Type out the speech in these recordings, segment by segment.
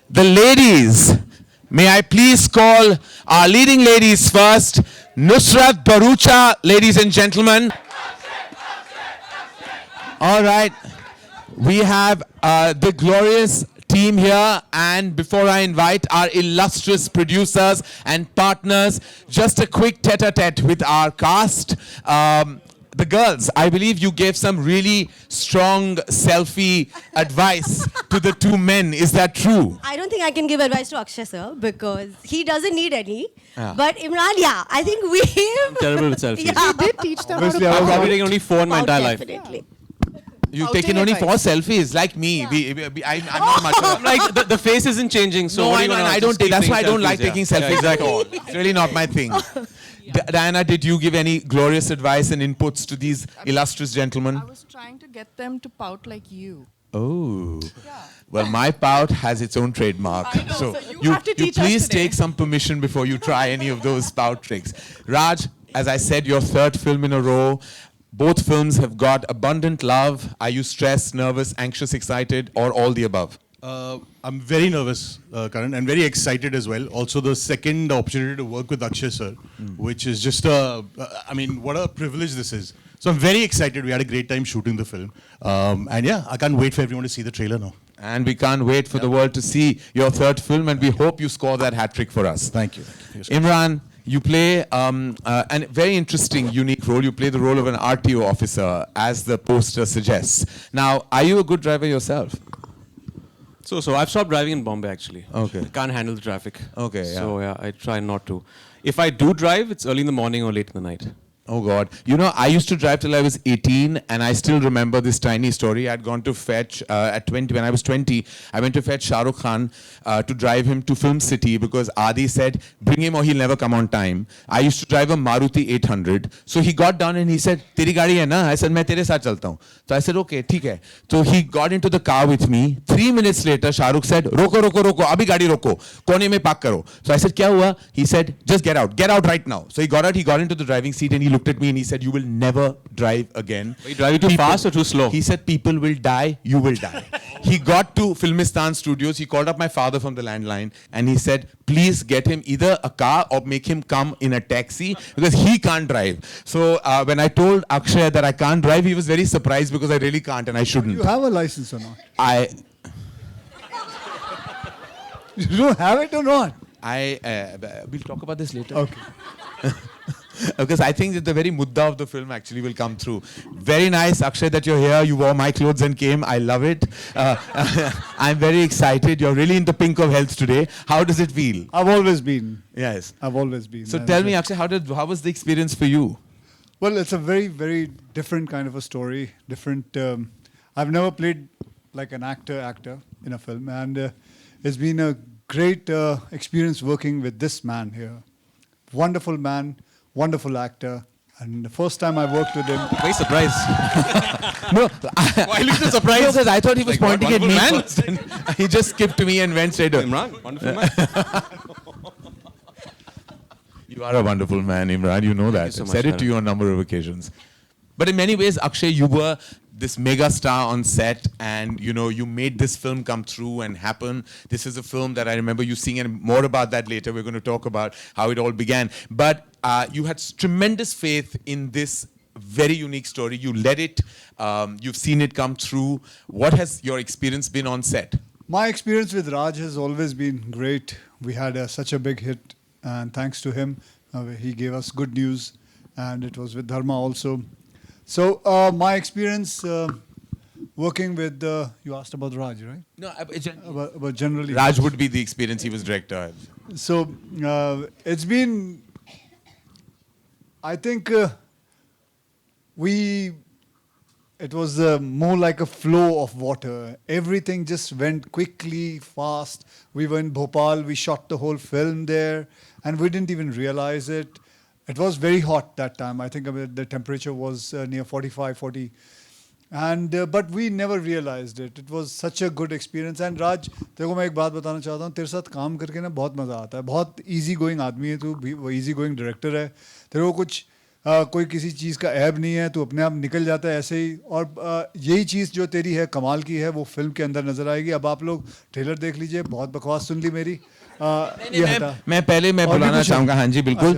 The ladies, may I please call our leading ladies first. Nusrat Barucha, ladies and gentlemen. All right, we have the glorious team here, and before I invite our illustrious producers and partners, just a quick tete-a-tete with our cast. The girls, I believe you gave some really strong selfie advice to the two men. Is that true? I don't think I can give advice to Akshay sir because he doesn't need any. Yeah. But Imran, yeah, I think we... I'm terrible with selfies. Yeah. He did teach them Obviously, how I've to probably taken only 4 in my entire life. Definitely. You've Outing taken only advice. 4 selfies, like me. I'm not much. I'm like, the face isn't changing, so No, what I do you know, and wanna I don't just take. keep That's why I taking don't like selfies, taking yeah. selfies Yeah, at all. It's really not my thing. Diana, did you give any glorious advice and inputs to these illustrious gentlemen? I was trying to get them to pout like you. Oh. Yeah. Well, my pout has its own trademark. I know, so you you, have to teach us please today. take some permission before you try any of those pout tricks. Raj, as I said, your 3rd film in a row. Both films have got abundant love. Are you stressed, nervous, anxious, excited, or all the above? I'm very nervous, Karan, and very excited as well. Also, the second opportunity to work with Akshay sir, which is just I mean, what a privilege this is. So I'm very excited. We had a great time shooting the film. And yeah, I can't wait for everyone to see the trailer now. And we can't wait for the world to see your 3rd film, and we hope you score that hat trick for us. Thank you. Imran, you play a very interesting, unique role. You play the role of an RTO officer, as the poster suggests. Now, are you a good driver yourself? So I've stopped driving in Bombay, actually. Okay. I can't handle the traffic. Okay, yeah. So yeah, I try not to. If I do drive, it's early in the morning or late in the night. Oh God. You know, I used to drive till I was 18, and I still remember this tiny story. I'd gone to fetch, at 20, when I was 20, I went to fetch Shah Rukh Khan to drive him to Film City because Adi said, bring him or he'll never come on time. I used to drive a Maruti 800. So he got down and he said, Teri gaadi hai na? I said, main tere saath chalta hu. So I said, okay, theek hai. So he got into the car with me. 3 minutes later, Shah Rukh said, roko, roko, roko, abhi gaadi roko. Kone mein park karo. So I said, kya hua? He said, just get out right now. So he got out, he got into the driving seat and he looked at me and he said, you will never drive again. Are you driving too fast or too slow? He said, people will die, you will die. He got to Filmistan Studios, he called up my father from the landline and he said, please get him either a car or make him come in a taxi because he can't drive. So when I told Akshay that I can't drive, he was very surprised because I really can't and I shouldn't. You have a license or not? You don't have it or not? We'll talk about this later. Okay. Because I think that the very mudda of the film actually will come through. Very nice, Akshay, that you're here. You wore my clothes and came. I love it. I'm very excited. You're really in the pink of health today. How does it feel? I've always been. Yes. I've always been. So And, tell me, Akshay, how was the experience for you? Well, it's a very, very different kind of a story. Different. I've never played like an actor in a film, and it's been a great experience working with this man here. Wonderful man, wonderful actor, and the first time I worked with him. Very surprised. No, Why look so surprised? No, because I thought he was Like, pointing at me wonderful man. first. And he just skipped to me and went straight on. Imran, wonderful man. You are a wonderful man, Imran. You know that. so I've much, said it to Karan. you on a number of occasions. But in many ways, Akshay, you were this mega star on set, and you made this film come true and happen. This is a film that I remember you seeing, and more about that later. We're going to talk about how it all began. But you had tremendous faith in this very unique story. You led it. You've seen it come through. What has your experience been on set? My experience with Raj has always been great. We had such a big hit, and thanks to him, he gave us good news, and it was with Dharma also. So my experience working with, you asked about Raj, right? No, About generally. Raj would be the experience. He was director. So it's been, I think it was more like a flow of water. Everything just went quickly, fast. We were in Bhopal, we shot the whole film there, and we didn't even realize it. it was very hot that time. I think the temperature was near 45, 40. And but we never realized it. It was such a good experience. And Raj, तेरे को मैं एक बात बताना चाहता हूँ. तेरे साथ काम करके ना बहुत मज़ा आता है. बहुत easy going आदमी है तू, easy going director है. तेरे को कुछ कोई किसी चीज़ का ऐब नहीं है. तू अपने आप निकल जाता है ऐसे ही. और यही चीज़ जो तेरी है कमाल की है वो फिल्म के अंदर नजर आएगी. अब आप लोग ट्रेलर देख लीजिए. बहुत बकवास सुन ली मेरी. मैं पहले मैं बुलाना चाहूंगा. हाँ जी बिल्कुल.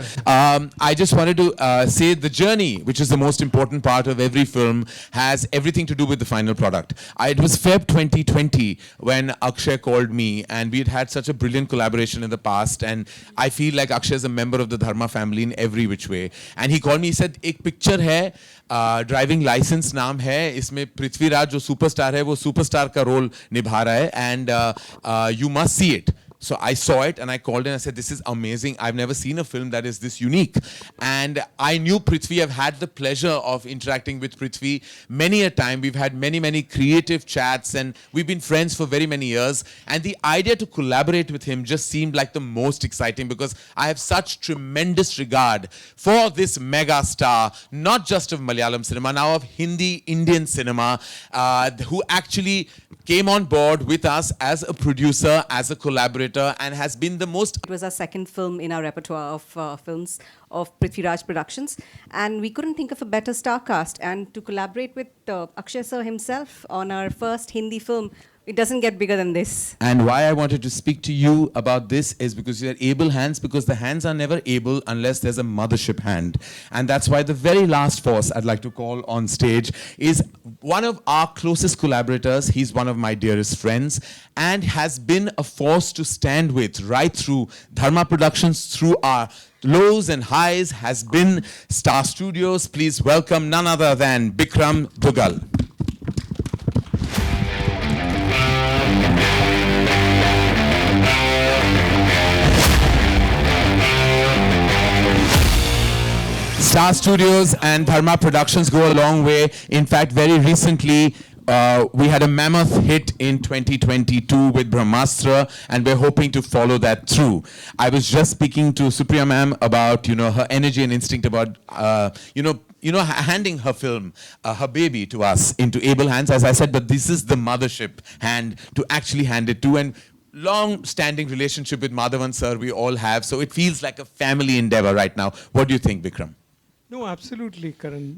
I just wanted to say the journey, which is the most important part of every film, has everything to do with the final product. It was Feb 2020 when Akshay called me, and we had such a brilliant collaboration in the past, and I feel like Akshay is a member of the Dharma family in every which way. And he called me, he said, एक picture है, driving licence नाम है, इसमें पृथ्वीराज जो superstar है वो superstar का role निभा रहा है, and you must see it. So I saw it and I called and I said, this is amazing. I've never seen a film that is this unique. And I knew Prithvi. I've had the pleasure of interacting with Prithvi many a time. We've had many, many creative chats and we've been friends for very many years. And the idea to collaborate with him just seemed like the most exciting because I have such tremendous regard for this mega star, not just of Malayalam cinema, now of Hindi, Indian cinema, who actually came on board with us as a producer, as a collaborator, and has been the most... It was our second film in our repertoire of films of Prithviraj Productions, and we couldn't think of a better star cast. And to collaborate with Akshay sir himself on our first Hindi film, it doesn't get bigger than this. And why I wanted to speak to you about this is because you're able hands, because the hands are never able unless there's a mothership hand. And that's why the very last force I'd like to call on stage is one of our closest collaborators. He's one of my dearest friends and has been a force to stand with right through Dharma Productions, through our lows and highs, has been Star Studios. Please welcome none other than Bikram Dugal. Star Studios and Dharma Productions go a long way. In fact, very recently, we had a mammoth hit in 2022 with Brahmastra, and we're hoping to follow that through. I was just speaking to Supriya ma'am about, her energy and instinct about, handing her film, her baby to us into able hands, as I said, but this is the mothership hand to actually hand it to. And long-standing relationship with Madhavan sir we all have, so it feels like a family endeavor right now. What do you think, Bikram? No, absolutely, Karan.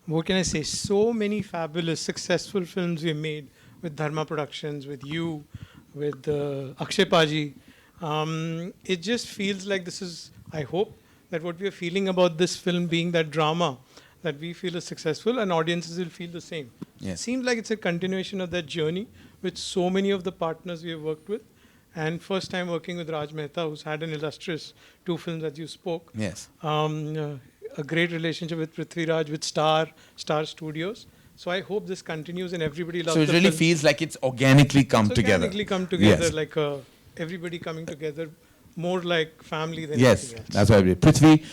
What can I say? So many fabulous, successful films we made with Dharma Productions, with you, with Akshay Paji. It just feels like this is, I hope, that what we are feeling about this film being that drama that we feel is successful and audiences will feel the same. Yes. It seems like it's a continuation of that journey with so many of the partners we have worked with. And first time working with Raj Mehta, who's had an illustrious 2 films that you spoke. Yes. A great relationship with Prithviraj, with Star Studios. So I hope this continues and everybody loves So it the really film. feels like it's organically come together. Organically come together, Yes. like everybody coming together, more like family than Yes, anything else. that's why we... Prithvi,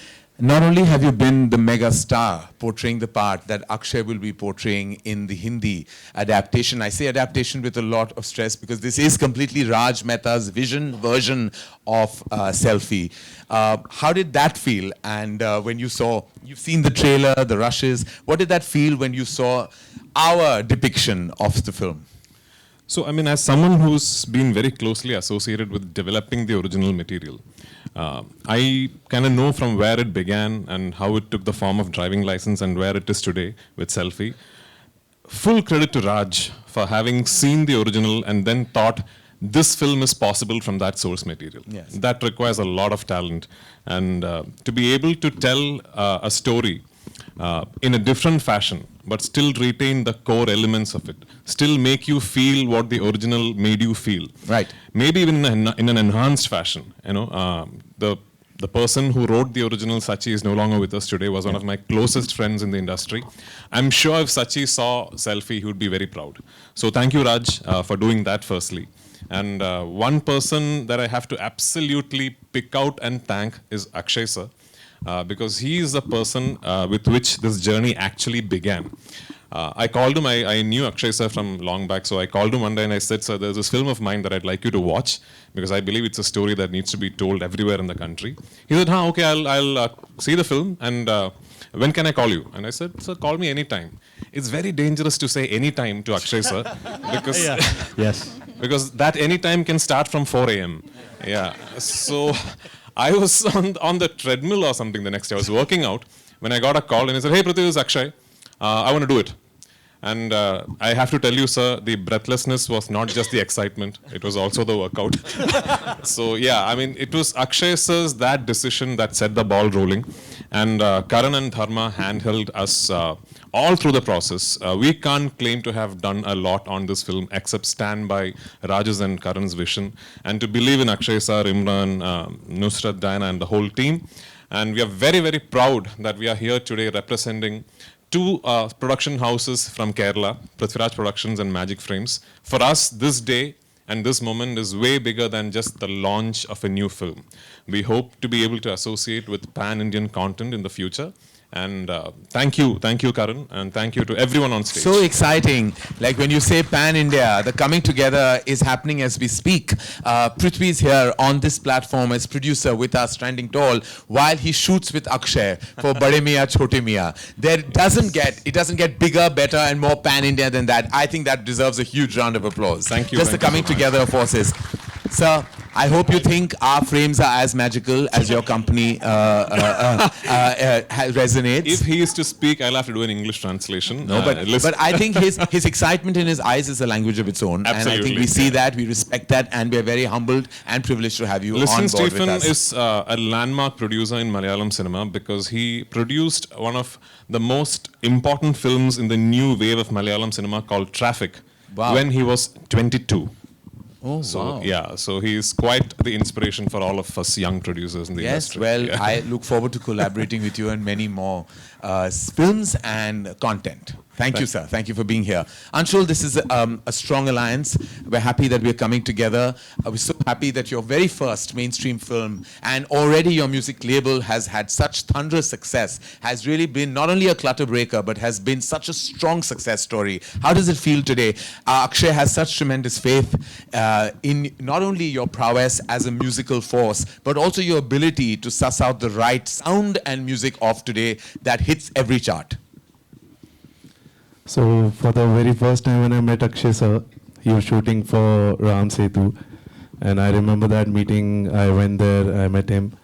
not only have you been the mega star portraying the part that Akshay will be portraying in the Hindi adaptation. I say adaptation with a lot of stress because this is completely Raj Mehta's version of Selfie. How did that feel? And when you've seen the trailer, the rushes, what did that feel when you saw our depiction of the film? So, I mean, as someone who's been very closely associated with developing the original material, I kind of know from where it began and how it took the form of driving license and where it is today with Selfie. Full credit to Raj for having seen the original and then thought this film is possible from that source material. Yes. That requires a lot of talent. And to be able to tell a story in a different fashion, but still retain the core elements of it, still make you feel what the original made you feel. Right. Maybe even in an enhanced fashion. The person who wrote the original, Sachi, is no longer with us today, was one of my closest friends in the industry. I'm sure if Sachi saw Selfie, he would be very proud. So thank you, Raj, for doing that firstly. And one person that I have to absolutely pick out and thank is Akshay sir. Because he is the person with which this journey actually began. I called him. I knew Akshay sir from long back, so I called him one day and I said, "Sir, there's this film of mine that I'd like you to watch because I believe it's a story that needs to be told everywhere in the country." He said, "Huh, okay, I'll see the film and when can I call you?" And I said, "Sir, call me anytime." It's very dangerous to say anytime to Akshay sir because Yes. because that anytime can start from 4 a.m. Yeah. So I was on the treadmill or something the next day. I was working out when I got a call and he said, "Hey, Prithvi, this is Akshay. I want to do it." And I have to tell you, sir, the breathlessness was not just the excitement, it was also the workout. So, yeah, I mean, it was Akshay sir's that decision that set the ball rolling. And Karan and Dharma handheld us all through the process. We can't claim to have done a lot on this film except stand by Raj's and Karan's vision and to believe in Akshay sir, Imran, Nusrat, Diana, and the whole team. And we are very, very proud that we are here today representing two production houses from Kerala, Prithviraj Productions and Magic Frames. For us, this day and this moment is way bigger than just the launch of a new film. We hope to be able to associate with pan-Indian content in the future. And thank you, Karan, and thank you to everyone on stage. So exciting. Like when you say pan-India, the coming together is happening as we speak. Prithvi is here on this platform as producer with us, standing tall, while he shoots with Akshay for Bade Miyan Chote Miyan. It doesn't get bigger, better, and more pan-India than that. I think that deserves a huge round of applause. Thank you. Just Thank the you coming so much. together of forces. Sir, I hope you think our frames are as magical as your company resonates. If he is to speak, I'll have to do an English translation. No, but I think his excitement in his eyes is a language of its own. Absolutely, and I think we see yeah. that, we respect that, and we are very humbled and privileged to have you Listen, on board Stephen with us. is a landmark producer in Malayalam cinema because he produced one of the most important films in the new wave of Malayalam cinema called Traffic Wow. when he was 22. Oh, So wow. yeah, so he's quite the inspiration for all of us young producers in the Yes, industry. well, Yeah. I look forward to collaborating with you on many more films and content. Thank you, sir. Thank you for being here. Anshul, this is a strong alliance. We're happy that we're coming together. We're so happy that your very first mainstream film and already your music label has had such thunderous success, has really been not only a clutter breaker, but has been such a strong success story. How does it feel today? Akshay has such tremendous faith in not only your prowess as a musical force, but also your ability to suss out the right sound and music of today that hits every chart. So for the very first time when I met Akshay sir, he was shooting for Ram Setu. And I remember that meeting, I went there, I met him.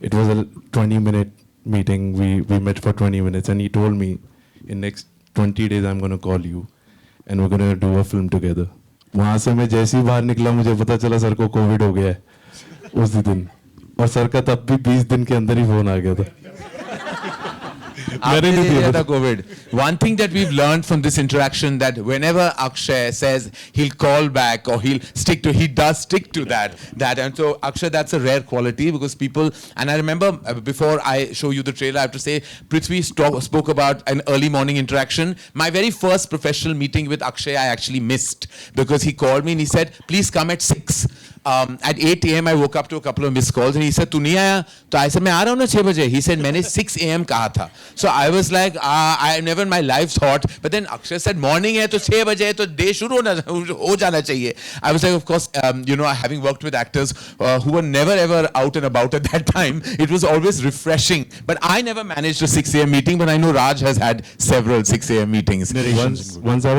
It was a 20-minute meeting, we met for 20 minutes and he told me, in next 20 days I'm going to call you and we're going to do a film together. वहाँ से मैं जैसे ही बाहर निकला मुझे पता चला sir को कोविड हो गया है उस दिन और सर का तब भी 20 दिन के अंदर ही फोन आ गया था After the COVID, one thing that we've learned from this interaction that whenever Akshay says he'll call back or he does stick to that. And so Akshay, that's a rare quality because people, and I remember before I show you the trailer, I have to say, Prithvi spoke about an early morning interaction. My very first professional meeting with Akshay, I actually missed because he called me and he said, please come at 6. At 8 a.m. I woke up to a couple of missed calls and he said, "Tu nahi aaya?" So I said, "मैं आ रहा हूँ ना 6 बजे." He said, "मैंने 6 a.m. कहा था." So I was like, I never in my life thought. But then Akshay said, "Morning है तो 6 बजे है तो day शुरू हो जाना चाहिए." I was like, of course, having worked with actors who were never ever out and about at that time, it was always refreshing. But I never managed a 6 a.m. meeting, but I know Raj has had several 6 a.m. meetings. Once I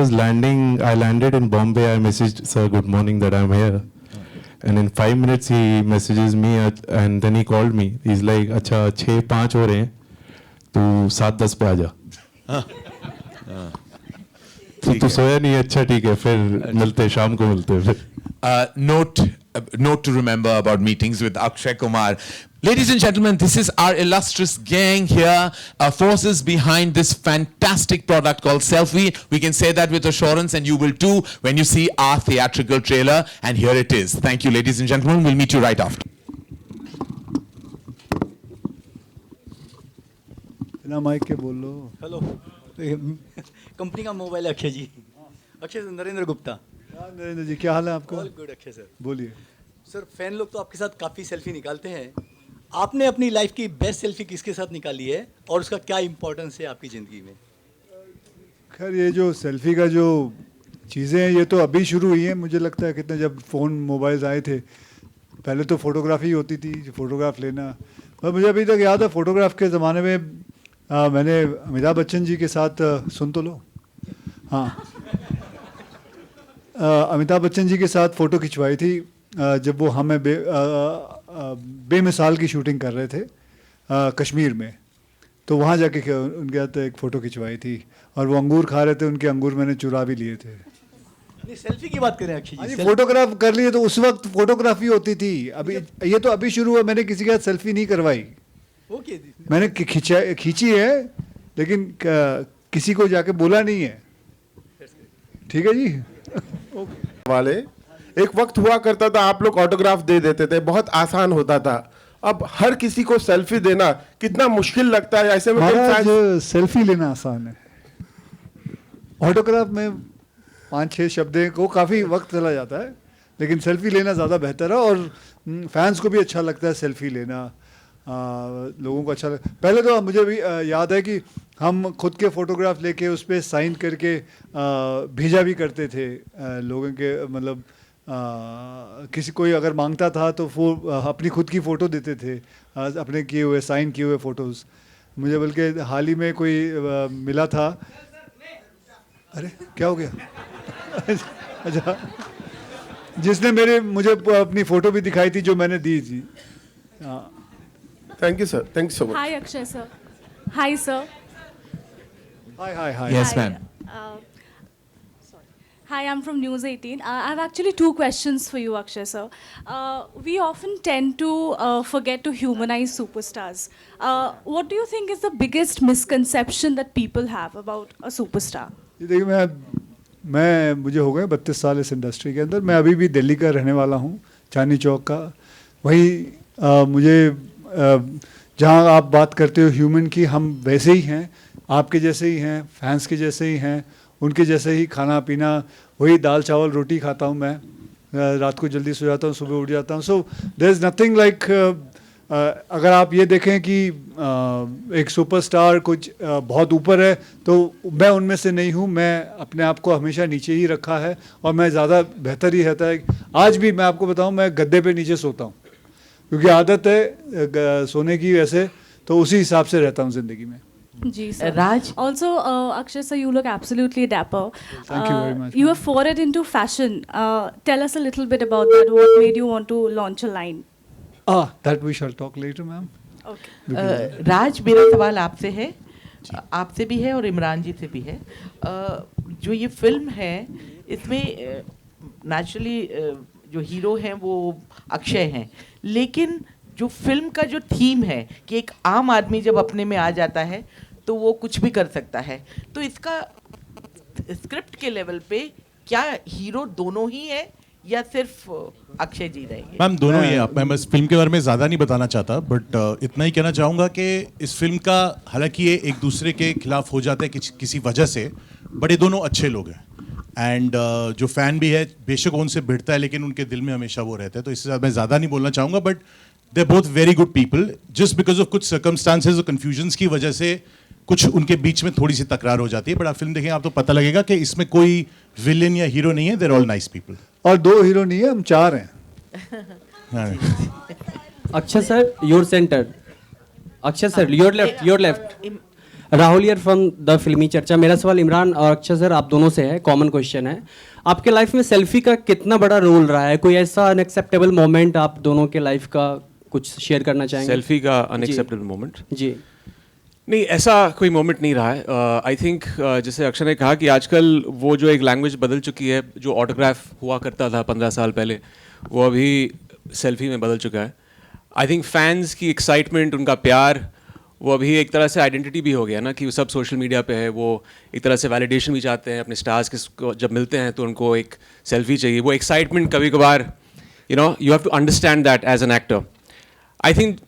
landed in Bombay, I messaged sir, "Good morning, that I'm here." And in 5 minutes he messages me and then he called me. He's like, "अच्छा 6-5 हो रहे हैं, तू 7-10 पे आ जा." तू सोया नहीं, अच्छा ठीक है, फिर मिलते शाम को मिलते फिर. Note to remember about meetings with Akshay Kumar. Ladies and gentlemen, this is our illustrious gang here, forces behind this fantastic product called Selfie. We can say that with assurance, and you will too when you see our theatrical trailer. And here it is. Thank you, ladies and gentlemen. We'll meet you right after. बिना mic के बोल लो. Hello company का mobile है अक्षय जी. अक्षय नरेंद्र गुप्ता. नरेंद्र जी, क्या हाल है आपका? All good Akshay sir. बोलिए. Sir fan लोग तो आपके साथ काफ़ी सेल्फी निकालते हैं. आपने अपनी लाइफ की बेस्ट सेल्फी किसके साथ निकाली है और उसका क्या इंपॉर्टेंस है आपकी ज़िंदगी में? खैर ये जो सेल्फी का जो चीज़ें हैं ये तो अभी शुरू हुई हैं, मुझे लगता है कितने जब फ़ोन मोबाइल्स आए थे पहले तो फोटोग्राफी होती थी, फोटोग्राफ लेना। पर मुझे अभी तक याद है फोटोग्राफ के ज़माने में मैंने अमिताभ बच्चन जी के साथ सुन तो लो, हाँ अमिताभ बच्चन जी के साथ फ़ोटो खिंचवाई थी जब वो हमें बेमिसाल की शूटिंग कर रहे थे कश्मीर में, तो वहाँ जाके उनके साथ एक फ़ोटो खिंचवाई थी और वो अंगूर खा रहे थे, उनके अंगूर मैंने चुरा भी लिए थे। सेल्फी की बात करें अक्षय जी, फोटोग्राफ कर लिए तो उस वक्त फोटोग्राफी होती थी, अभी ये तो अभी शुरू हुआ, मैंने किसी के साथ सेल्फी नहीं करवाई, ओके मैंने खींची है लेकिन किसी को जाके बोला नहीं है, ठीक है जी। वाले एक वक्त हुआ करता था आप लोग ऑटोग्राफ दे देते थे, बहुत आसान होता था, अब हर किसी को सेल्फी देना कितना मुश्किल लगता है। ऐसे में सेल्फी लेना आसान है, ऑटोग्राफ में 5-6 शब्दें को काफ़ी वक्त चला जाता है, लेकिन सेल्फी लेना ज़्यादा बेहतर है और फैंस को भी अच्छा लगता है सेल्फी लेना, लोगों को अच्छा पहले तो मुझे भी याद है कि हम खुद के फ़ोटोग्राफ लेके उस पर साइन करके भेजा भी करते थे लोगों के, मतलब किसी कोई अगर मांगता था तो वो अपनी खुद की फ़ोटो देते थे, अपने किए हुए साइन किए हुए फ़ोटोज़। मुझे बल्कि हाल ही में कोई मिला था, अरे क्या हो गया अच्छा, जिसने मुझे अपनी फ़ोटो भी दिखाई थी जो मैंने दी थी। Thank you sir, thank you so much. Hi Akshay sir. Hi sir. Hi. Yes, ma'am. Hi, I'm from News 18. I have actually 2 questions for you, Akshay sir. We often tend to forget to humanize superstars. What do you think is the biggest misconception that people have about a superstar? देखिए मैं मुझे हो गए 32 साल इस industry के अंदर, मैं अभी भी दिल्ली का रहने वाला हूँ, चांदनी चौक का। वही मुझे जहाँ आप बात करते हो ह्यूमन की, हम वैसे ही हैं, आपके जैसे ही हैं, फैंस के जैसे ही हैं, उनके जैसे ही खाना पीना, वही दाल चावल रोटी खाता हूँ मैं, रात को जल्दी सो जाता हूँ, सुबह उठ जाता हूँ। So there is nothing like, अगर आप ये देखें कि एक सुपरस्टार कुछ बहुत ऊपर है तो मैं उनमें से नहीं हूँ, मैं अपने आप को हमेशा नीचे ही रखा है और मैं ज़्यादा बेहतर ही रहता है। आज भी मैं आपको बताऊँ, मैं गद्दे पे नीचे सोता हूँ क्योंकि आदत है सोने की, वैसे तो उसी हिसाब से रहता हूँ ज़िंदगी में। Ji, sir. Raj? Also, Akshay sir, you look absolutely dapper. Thank you very much. You have forayed into fashion. Tell us a little bit about that. What made you want to launch a line? That we shall talk later, ma'am. Okay. राज, मेरा सवाल आपसे है, आपसे भी है और इमरान जी से भी है। जो ये फिल्म है इसमें नेचुरली जो हीरो हैं वो अक्षय हैं, लेकिन जो फिल्म का जो थीम है कि एक आम आदमी जब अपने में आ जाता है तो वो कुछ भी कर सकता है, तो इसका स्क्रिप्ट के लेवल पे क्या हीरो दोनों ही है या सिर्फ अक्षय जी रहेंगे? मैम दोनों ही है। मैं बस फिल्म के बारे में ज़्यादा नहीं बताना चाहता, बट इतना ही कहना चाहूँगा कि इस फिल्म का, हालांकि ये एक दूसरे के खिलाफ हो जाते हैं किसी वजह से, बट ये दोनों अच्छे लोग हैं एंड जो फ़ैन भी है बेशक उनसे भिड़ता है लेकिन उनके दिल में हमेशा वो रहते हैं। तो इससे मैं ज़्यादा नहीं बोलना चाहूँगा, but they both very good people. Just because of कुछ सर्कमस्टांसेस और कन्फ्यूजन्स की वजह से कुछ उनके बीच में थोड़ी सी तकरार हो जाती है, बट आप फिल्म देखेंगे आप तो पता लगेगा कि इसमें कोई विलेन या हीरो नहीं है, देयर ऑल नाइस पीपल। और 2 हीरो नहीं है, हम 4 हैं। Akshay sir, your centre. Akshay sir, your left. Rahul here from the फिल्मी चर्चा। मेरा सवाल इमरान और अक्षय सर आप दोनों से है, कॉमन क्वेश्चन है। आपके लाइफ में सेल्फी का कितना बड़ा रोल रहा है? कोई ऐसा अनएक्सेप्टेबल मोमेंट आप दोनों के लाइफ का कुछ शेयर करना चाहेंगे? सेल्फी का अनएक्सेप्टेबल मोमेंट? जी नहीं, ऐसा कोई मोमेंट नहीं रहा है। आई थिंक जैसे अक्षय ने कहा कि आजकल वो जो एक लैंग्वेज बदल चुकी है, जो ऑटोग्राफ हुआ करता था 15 साल पहले, वो अभी सेल्फी में बदल चुका है। आई थिंक फैंस की एक्साइटमेंट, उनका प्यार, वो अभी एक तरह से आइडेंटिटी भी हो गया ना, कि वो सब सोशल मीडिया पे है। वो एक तरह से वैलिडेशन भी चाहते हैं अपने स्टार्स के, जब मिलते हैं तो उनको एक सेल्फी चाहिए। वो एक्साइटमेंट कभी कभार you have to understand that as an actor, I think.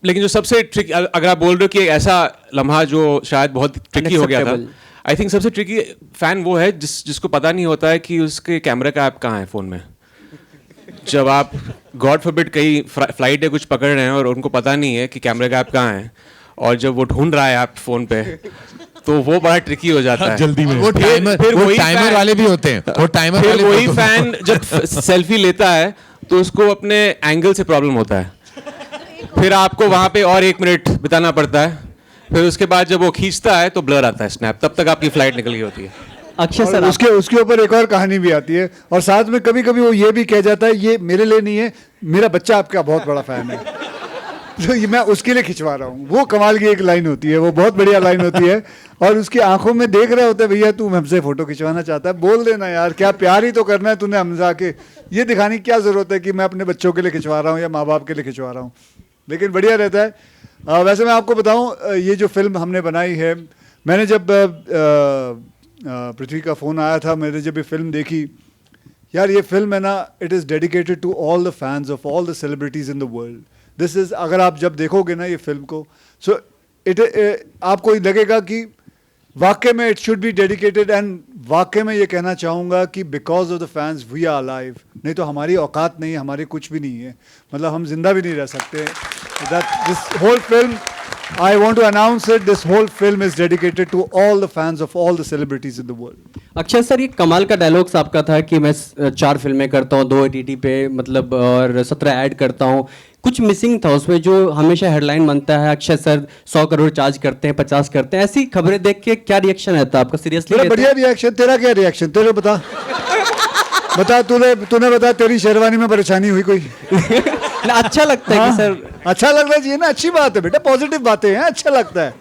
लेकिन जो सबसे ट्रिकी, अगर आप बोल रहे हो कि ऐसा लम्हा जो शायद बहुत ट्रिकी हो गया था, आई थिंक सबसे ट्रिकी फ़ैन वो है जिसको पता नहीं होता है कि उसके कैमरा का ऐप कहाँ है फ़ोन में। जब आप गॉड फॉरबिड कहीं फ्लाइट है कुछ पकड़ रहे हैं और उनको पता नहीं है कि कैमरा का ऐप कहाँ है, और जब वो ढूंढ रहा है ऐप फ़ोन पे, तो वो बड़ा ट्रिकी हो जाता है जल्दी में वो टाइमर वाले भी होते हैं, वो टाइमर फिर वाले वही फैन जब सेल्फी लेता है तो उसको अपने एंगल से प्रॉब्लम होता है, फिर आपको वहां पे और 1 मिनट बिताना पड़ता है, फिर उसके बाद जब वो खींचता है तो ब्लर आता है स्नैप, तब तक आपकी फ्लाइट निकल गई होती है। अक्षय सर, उसके ऊपर एक और कहानी भी आती है, और साथ में कभी कभी वो ये भी कह जाता है ये मेरे लिए नहीं है, मेरा बच्चा आपका बहुत बड़ा फैन है, तो ये मैं उसके लिए खिंचवा रहा हूँ। वो कमाल की एक लाइन होती है, वो बहुत बढ़िया लाइन होती है, और उसकी आंखों में देख रहे होते हैं भैया तू हमसे फोटो खिंचवाना चाहता है, बोल देना यार, क्या प्यार ही तो करना है तूने हमसे आके, ये दिखाने की क्या जरूरत है कि मैं अपने बच्चों के लिए खिंचवा रहा हूँ या माँ बाप के लिए खिंचवा रहा हूँ। लेकिन बढ़िया रहता है। वैसे मैं आपको बताऊँ, ये जो फिल्म हमने बनाई है, मैंने जब पृथ्वी का फ़ोन आया था, मैंने जब ये फिल्म देखी, यार ये फिल्म है ना, it is dedicated to all the fans of all the celebrities in the world. This is, अगर आप जब देखोगे ना ये फिल्म को, सो आपको लगेगा कि वाकई में it should be dedicated, and वाकई में ये कहना चाहूँगा कि because of the fans we are alive, नहीं तो हमारी औकात नहीं है, हमारी कुछ भी नहीं है, मतलब हम जिंदा भी नहीं रह सकते। That this whole film, I want to announce it, this whole film is dedicated to all the fans of all the celebrities in the world. Akshay sir, ये कमाल का डायलॉग्स आपका था कि मैं 4 फिल्में करता हूँ, 2 OTT पे, मतलब और 17 ऐड करता हूँ, कुछ मिसिंग था उसमें जो हमेशा हेडलाइन बनता है, अक्षय सर 100 करोड़ चार्ज करते हैं, 50 करते हैं, ऐसी खबरें देख के क्या रिएक्शन रहता है आपका? सीरियसली बढ़िया रिएक्शन, तेरा क्या रिएक्शन, तेरे बता बता, तूने बता, तेरी शेरवानी में परेशानी हुई कोई? अच्छा लगता है कि सर, अच्छा लगना चाहिए ना, अच्छी बात है बेटा, पॉजिटिव बातें हैं, अच्छा लगता है।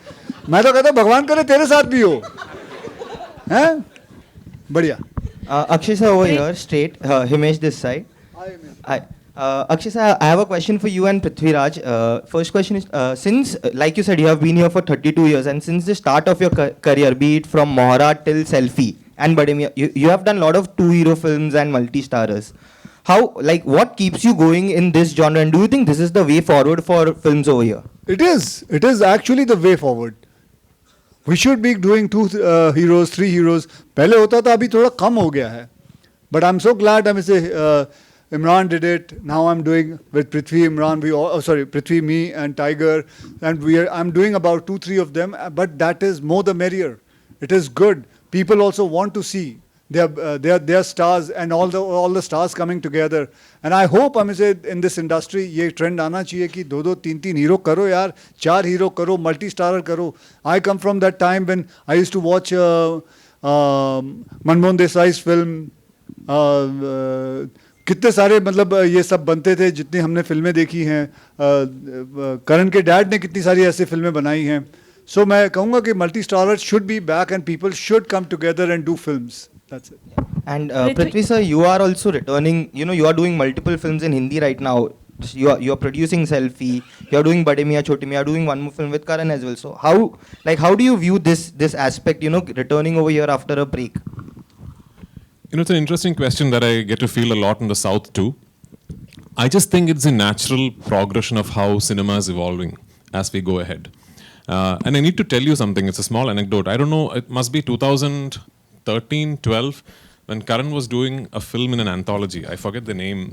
मैं तो कहता हूँ भगवान करे तेरे साथ भी हो, हैं? बढ़िया। Akshay sir over here, straight. Himesh this side. Hi. Akshay sir, I have a question for you and Prithviraj. First question is, since, like you said, you have been here for 32 years, and since the start of your career, be it from Mohra till Selfie and Bademia, you have done a lot of 2-hero films and multi-starrers. How, like, what keeps you going in this genre, and do you think this is the way forward for films over here? It is actually the way forward. We should be doing 2 heroes, 3 heroes. पहले होता था, अभी थोड़ा कम हो गया है. But I'm so glad Imran did it. Now I'm doing with Prithvi, Imran, Prithvi, me and Tiger, and I'm doing about 2-3 of them. But that is more the merrier. It is good. People also want to see their stars and all the stars coming together. And I hope in this industry ये trend आना चाहिए कि 2-2, 3-3 hero करो यार, 4 hero करो, multi starrer करो. I come from that time when I used to watch Manmohan देसाई's film. कितने सारे मतलब ये सब बनते थे जितनी हमने फिल्में देखी हैं. करण के डैड ने कितनी सारी ऐसी फिल्में बनाई हैं. So मैं कहूँगा कि multi starrer should be back and people should come together and do films. That's it. And Prithvi sir, you are also returning, you are doing multiple films in Hindi right now. You are producing Selfie, you are doing Bade Miyan Choti Miyan, you are doing one more film with Karan as well. So how do you view this aspect, returning over here after a break? It's an interesting question that I get to feel a lot in the South too. I just think it's a natural progression of how cinema is evolving as we go ahead. And I need to tell you something, it's a small anecdote. I don't know, it must be 2013, 12, when Karan was doing a film in an anthology. I forget the name.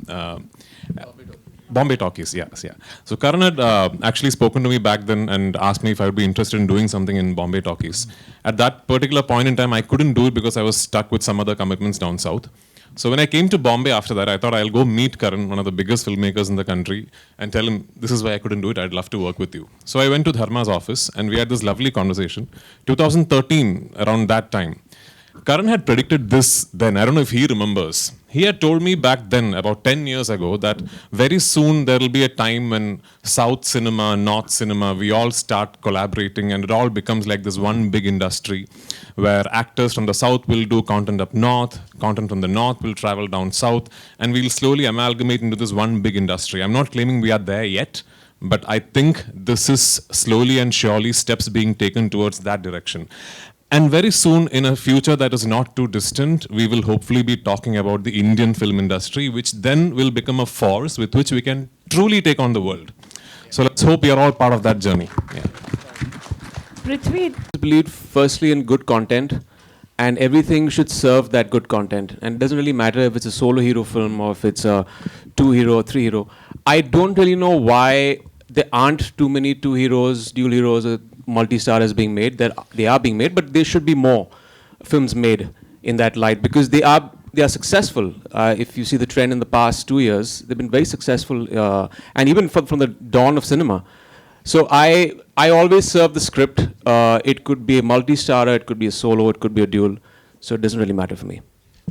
Bombay Talkies, yes, yeah. So Karan had actually spoken to me back then and asked me if I would be interested in doing something in Bombay Talkies. At that particular point in time, I couldn't do it because I was stuck with some other commitments down south. So when I came to Bombay after that, I thought I'll go meet Karan, one of the biggest filmmakers in the country, and tell him, this is why I couldn't do it, I'd love to work with you. So I went to Dharma's office and we had this lovely conversation. 2013, around that time. Karan had predicted this then, I don't know if he remembers. He had told me back then, about 10 years ago, that very soon there will be a time when South cinema, North cinema, we all start collaborating and it all becomes like this one big industry where actors from the South will do content up North, content from the North will travel down South, and we'll slowly amalgamate into this one big industry. I'm not claiming we are there yet, but I think this is slowly and surely steps being taken towards that direction. And very soon, in a future that is not too distant, we will hopefully be talking about the Indian film industry, which then will become a force with which we can truly take on the world. So let's hope we are all part of that journey. Yeah. Prithvi, I believe firstly in good content, and everything should serve that good content. And it doesn't really matter if it's a solo hero film or if it's a 2-hero or 3-hero. I don't really know why there aren't too many 2 heroes, dual heroes, or multi-stars being made. They are being made, but there should be more films made in that light because they are successful. If you see the trend in the past 2 years, they've been very successful, and even from the dawn of cinema. So I always serve the script. It could be a multi-starrer, it could be a solo, it could be a duel. So it doesn't really matter for me.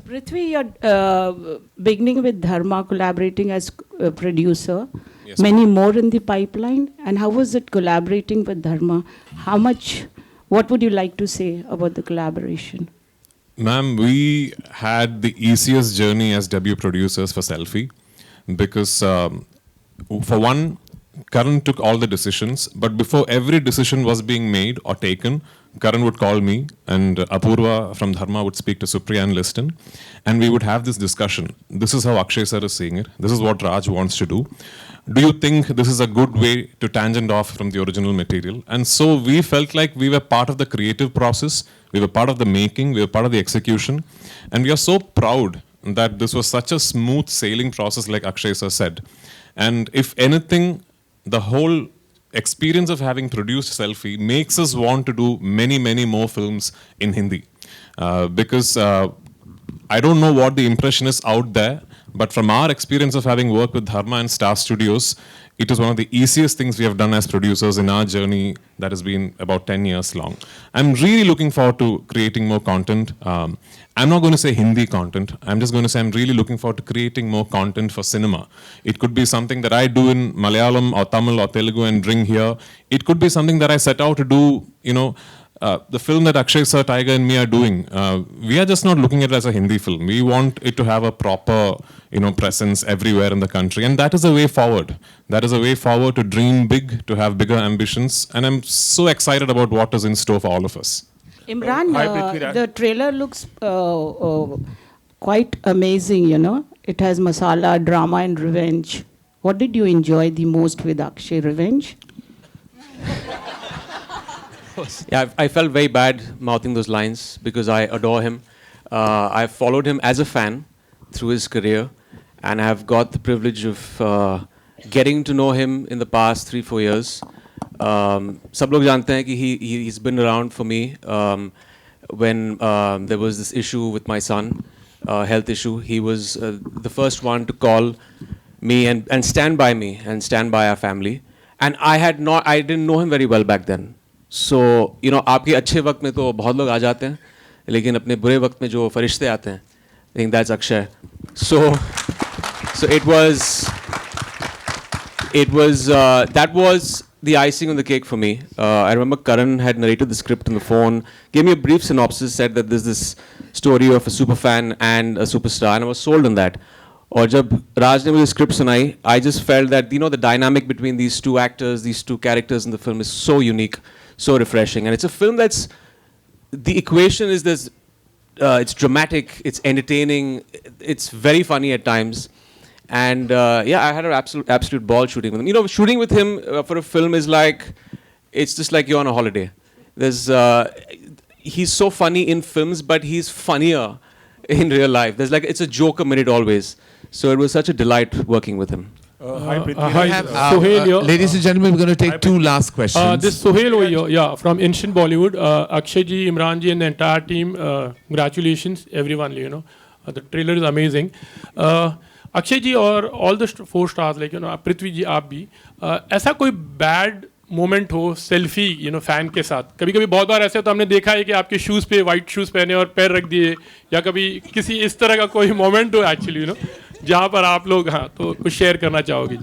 Prithvi, you're beginning with Dharma, collaborating as a producer. Yes, Many more in the pipeline. And how was it collaborating with Dharma? What would you like to say about the collaboration? Ma'am, we had the easiest journey as debut producers for Selfie because, for one, Karan took all the decisions, but before every decision was being made or taken, Karan would call me and Apurva from Dharma would speak to Supriya and Liston, and we would have this discussion. This is how Akshay sir is seeing it. This is what Raj wants to do. Do you think this is a good way to tangent off from the original material? And so we felt like we were part of the creative process, we were part of the making, we were part of the execution, and we are so proud that this was such a smooth sailing process like Akshay sir said. And if anything, the whole experience of having produced Selfie makes us want to do many, many more films in Hindi. Because I don't know what the impression is out there, but from our experience of having worked with Dharma and Star Studios, it is one of the easiest things we have done as producers in our journey that has been about 10 years long. I'm really looking forward to creating more content. I'm not going to say Hindi content. I'm just going to say I'm really looking forward to creating more content for cinema. It could be something that I do in Malayalam or Tamil or Telugu and bring here. It could be something that I set out to do, the film that Akshay sir, Tiger and me are doing, we are just not looking at it as a Hindi film. We want it to have a proper, presence everywhere in the country. And that is a way forward. That is a way forward to dream big, to have bigger ambitions. And I'm so excited about what is in store for all of us. Imran, the trailer looks quite amazing, It has masala, drama and revenge. What did you enjoy the most with Akshay? Revenge? Yeah, I felt very bad mouthing those lines because I adore him. I followed him as a fan through his career, and I have got the privilege of getting to know him in the past 3-4 years. सब लोग जानते हैं कि he's been around for me when there was this issue with my son, health issue. He was the first one to call me and stand by me and stand by our family. And I didn't know him very well back then. So, आपके अच्छे वक्त में तो बहुत लोग आ जाते हैं, लेकिन अपने बुरे वक्त में जो फरिश्ते आते हैं, I think that's Akshay. So that was the icing on the cake for me. I remember Karan had narrated the script on the phone, gave me a brief synopsis, said that there's this story of a super fan and a superstar, and I was sold on that. और जब राज ने मुझे script सुनाई, I just felt that the dynamic between these two actors, these two characters in the film is so unique, so refreshing, and it's a film that's the equation is this. It's dramatic, it's entertaining, it's very funny at times, and I had an absolute ball shooting with him. Shooting with him for a film is like, it's just like you're on a holiday. He's so funny in films, but he's funnier in real life. It's a joke a minute always. So it was such a delight working with him. Hi, Sohail here. Ladies and gentlemen, we're going to take two last questions. This Sohail over here, from Ancient Bollywood. Akshay ji, Imran ji, and the entire team. Congratulations, everyone. The trailer is amazing. Akshay ji और all the 4 stars, Prithvi ji, आप भी, ऐसा कोई bad moment हो selfie fan के साथ? कभी कभी बहुत बार ऐसे होता हमने देखा है कि आपके शूज़ पे वाइट शूज़ पहने और पैर रख दिए, या कभी किसी इस तरह का कोई मोमेंट हो एक्चुअली जहाँ पर आप लोग तो कुछ शेयर करना चाहोगे?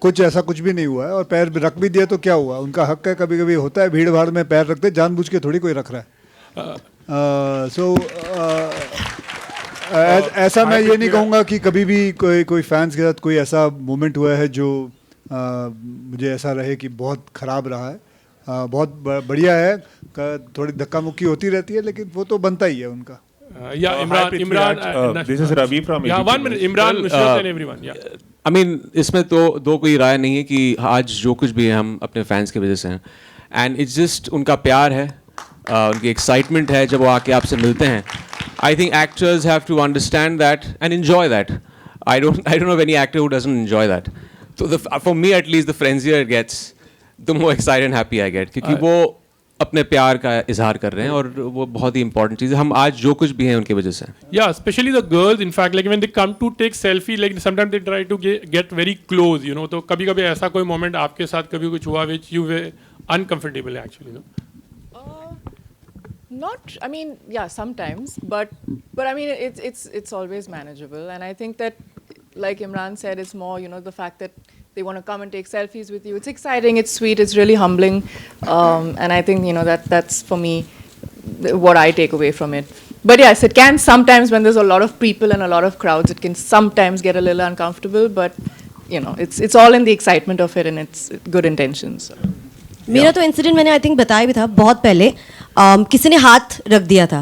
कुछ ऐसा कुछ भी नहीं हुआ है, और पैर रख भी दिए तो क्या हुआ, उनका हक है. कभी कभी होता है भीड़ भाड़ में पैर रखते, जानबूझ के थोड़ी कोई रख रहा है. ऐसा मैं ये नहीं कहूँगा कि कभी भी कोई फैंस के साथ कोई ऐसा मोमेंट हुआ है जो मुझे ऐसा रहे कि बहुत ख़राब रहा है. बहुत बढ़िया है, थोड़ी धक्का मुक्की होती रहती है, लेकिन वो तो बनता ही है उनका. Imran, this is Ravi from. Yeah, 1 minute. Imran, Nusrat and everyone. Yeah. I mean, इसमें तो दो कोई राय नहीं है कि आज जो कुछ भी है हम अपने फैंस की वजह से हैं. And it's just उनका प्यार है, उनकी excitement है जब वो आके आपसे मिलते हैं. I think actors have to understand that and enjoy that. I don't know of any actor who doesn't enjoy that. So for me at least, the frenzier it gets, the more excited and happy I get. क्योंकि वो अपने प्यार का इजहार कर रहे हैं और वो बहुत ही इंपॉर्टेंट चीज़ है. हम आज जो कुछ भी हैं उनकी वजह से. Yeah, especially the girls. In fact, like when they come to take selfie, like sometimes they try to get very close, you know. तो कभी-कभी ऐसा कोई moment आपके साथ कभी कुछ हुआ which you were uncomfortable actually, you know? Not, I mean, yeah, sometimes, but I mean, it's always manageable, and I think that, like Imran said, it's more, you know, the fact that they want to come and take selfies with you. It's exciting, it's sweet, it's really humbling, and I think, you know, that's for me what I take away from it. But yes, it can sometimes, when there's a lot of people and a lot of crowds, it can sometimes get a little uncomfortable, but you know, it's all in the excitement of it and it's good intentions. So. मेरा तो incident मैंने I think बताया भी था बहुत पहले. किसी ने हाथ रख दिया था,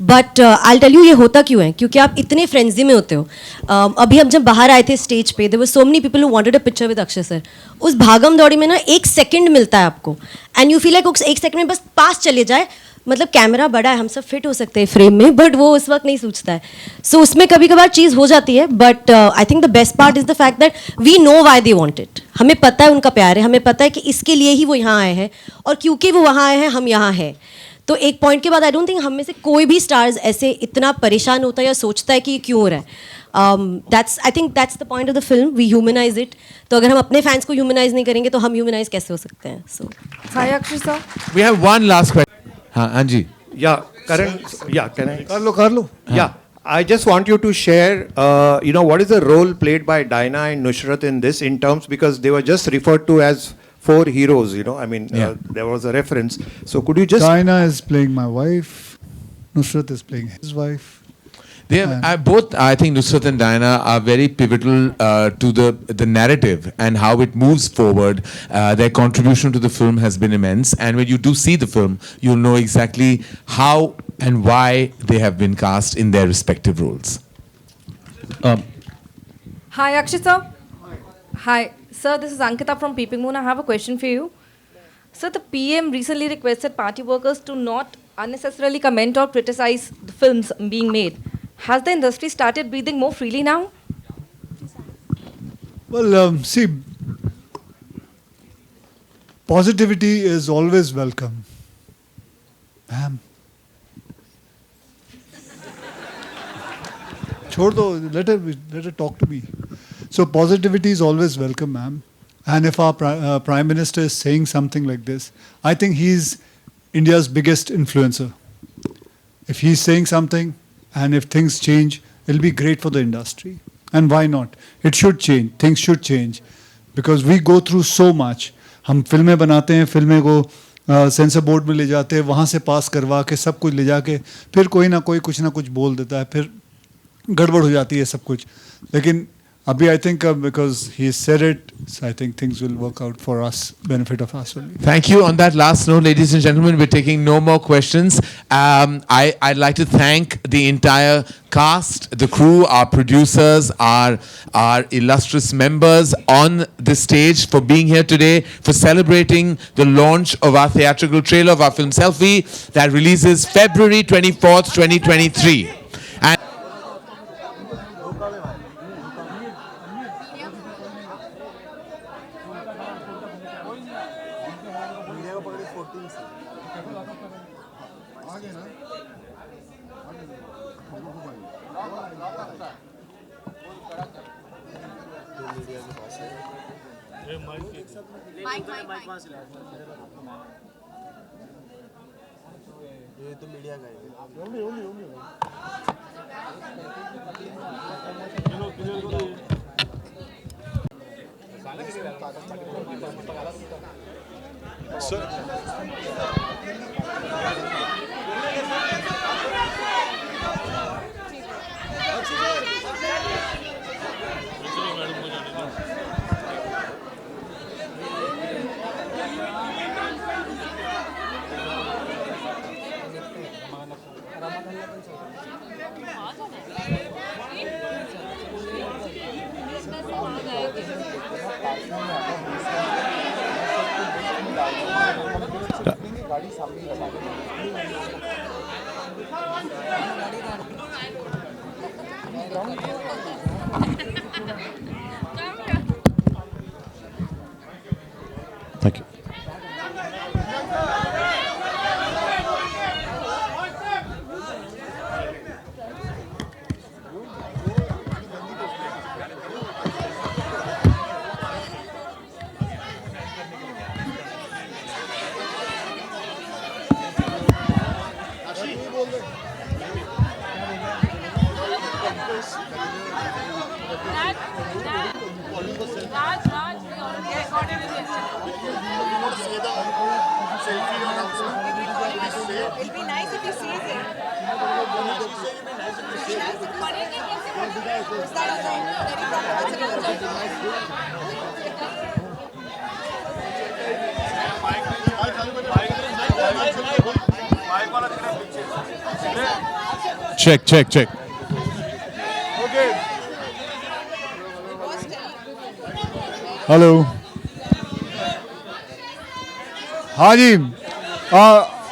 बट आई टेल यू ये होता क्यों है, क्योंकि आप इतने फ्रेंजी में होते हो. अभी हम जब बाहर आए थे स्टेज पे, there were so many people who wanted a picture with Akshay sir. उस भागम दौड़ी में ना 1 सेकंड मिलता है आपको, and you feel like 1 second में बस पास चले जाए. मतलब कैमरा बड़ा है, हम सब फिट हो सकते हैं फ्रेम में, बट वो उस वक्त नहीं सोचता है. सो उसमें कभी कभार चीज़ हो जाती है, but I think the best part is the fact that we know why they want it. हमें पता है उनका प्यार है, हमें पता है कि इसके लिए ही वो यहाँ आए हैं, और क्योंकि वो वहाँ आए हैं हम यहाँ हैं. तो एक पॉइंट के बाद आई डोंट थिंक हम में से कोई भी स्टार्स ऐसे इतना परेशान होता है या सोचता है कि ये क्यों हो रहा है. I think that's the point of the film, we humanize it. तो अगर हम अपने फैंस को ह्यूमनाइज नहीं करेंगे तो हम ह्यूमनाइज कैसे हो सकते हैं. So hi Akshay sir, we have one last question. हाँ जी. Yeah, Karan. Yeah, can I? Carlo. Yeah, I just want you to share, you know, what is the role played by Dinah and Nusrat in this, in terms, because they were just referred to as 4 heroes, you know. I mean, there was a reference. So could you just? Dinah is playing my wife. Nusrat is playing his wife. They are both, I think Nusrat and Dinah are very pivotal to the narrative and how it moves forward. Their contribution to the film has been immense, and when you do see the film, you'll know exactly how and why they have been cast in their respective roles. Hi Akshay sir. Hi sir, this is Ankita from Peeping Moon. I have a question for you. Sir, the PM recently requested party workers to not unnecessarily comment or criticize the films being made. Has the industry started breathing more freely now? Well, see, positivity is always welcome. Ma'am. Chhod do, let her talk to me. So positivity is always welcome, ma'am. And if our Prime Minister is saying something like this, I think he's India's biggest influencer. If he's saying something, and if things change, it'll be great for the industry. And why not? It should change. Things should change. Because we go through so much. हम फिल्में बनाते हैं, फिल्में को sensor board में ले जाते हैं, वहाँ से पास करवा के सब कुछ ले जाके फिर कोई ना कोई कुछ ना कुछ बोल देता है, फिर गड़बड़ हो जाती है सब कुछ. लेकिन Abhi, I think because he said it, so I think things will work out for us, benefit of us only. Thank you. On that last note, ladies and gentlemen, we're taking no more questions. I'd like to thank the entire cast, the crew, our producers, our illustrious members on the stage for being here today, for celebrating the launch of our theatrical trailer of our film Selfie that releases February 24th, 2023. And ये तो media का Thank you. Check, check, check. Hello. हाँ जी,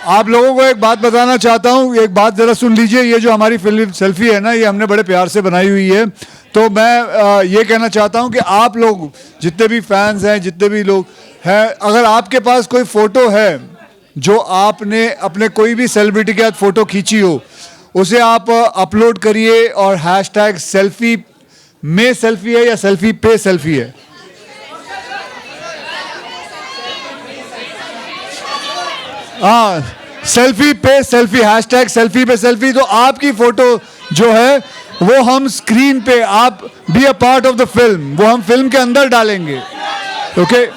आप लोगों को एक बात बताना चाहता हूँ, एक बात ज़रा सुन लीजिए। ये जो हमारी फिल्म सेल्फी है ना, ये हमने बड़े प्यार से बनाई हुई है। तो मैं ये कहना चाहता हूँ कि आप लोग जितने भी फैंस हैं, जितने भी लोग हैं, अगर आपके पास कोई फ़ोटो है जो आपने अपने कोई भी सेलिब्रिटी के साथ फ़ोटो खींची हो, उसे आप अपलोड करिए और हैशटैग सेल्फी में सेल्फी है या सेल्फी पे सेल्फी है। हाँ, सेल्फी पे सेल्फी, हैशटैग सेल्फी पे सेल्फी। तो आपकी फोटो जो है वो हम स्क्रीन पे, आप be a part of the film, वो हम फिल्म के अंदर डालेंगे। ओके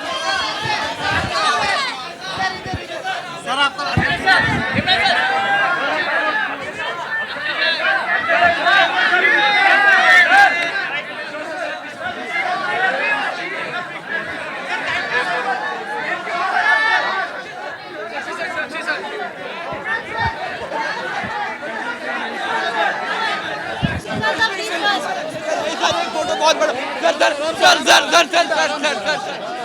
बहुत बड़ा sir sir sir sir sir sir sir sir